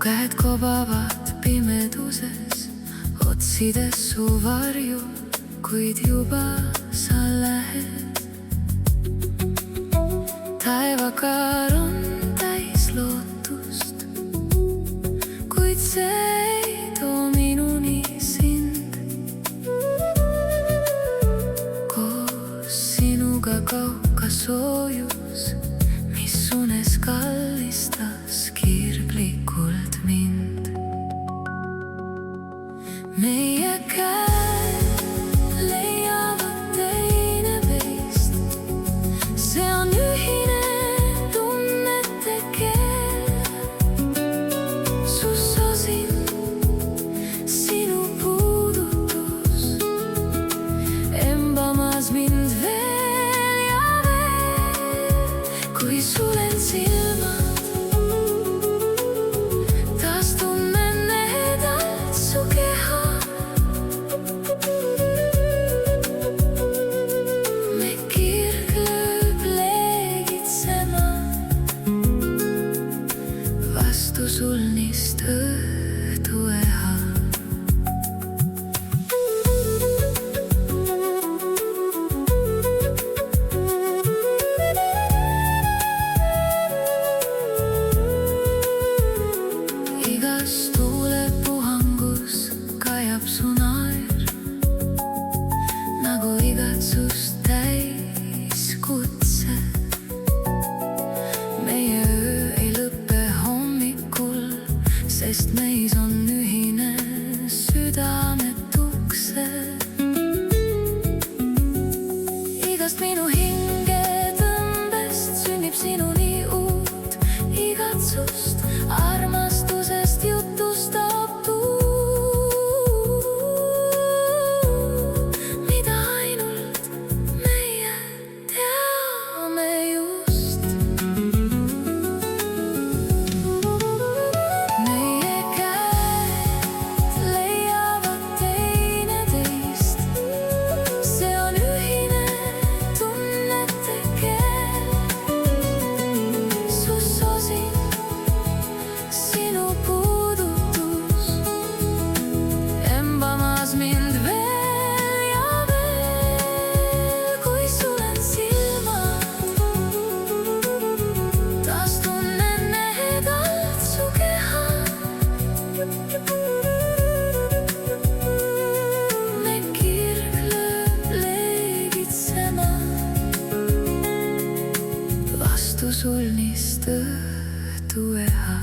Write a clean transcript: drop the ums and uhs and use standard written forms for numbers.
käed kobavad pimeduses, otsides su varju, kuid juba sa lähed. Taevakaar on täis lootust, kuid see ei too minuni sind. Koos sinuga kauka soojus, mis unes kallistas kirglikult mind. Meie käed leiavad teineteist, see on ühine tunnete keel. Su sosin, sinu puudutus, embamas mind veel ja veel. Kui sulen silmad, taas tunnen ehedalt su keha. Me kirglööb leegitsema vastu sulnist õhtueha. Igas tuulepuhangus kajab su naer, nagu igatsust täis kutse. Meie öö ei lõppe hommikul, sest meis on ühine südametukse. Igast minu hingetõmbest sünnib sinuni uut igatsust, armastusest jutustab tuu, mida ainult meie teame just. Meie käed leiavad teineteist, see on ühine tunnete keel. Su sosin, sinu puudutus, embamas mind veel ja veel. Kui sulen silmad, taas tunnen ehedalt su keha. Me kirglööb leegitsema vastu sulnist õhtueha.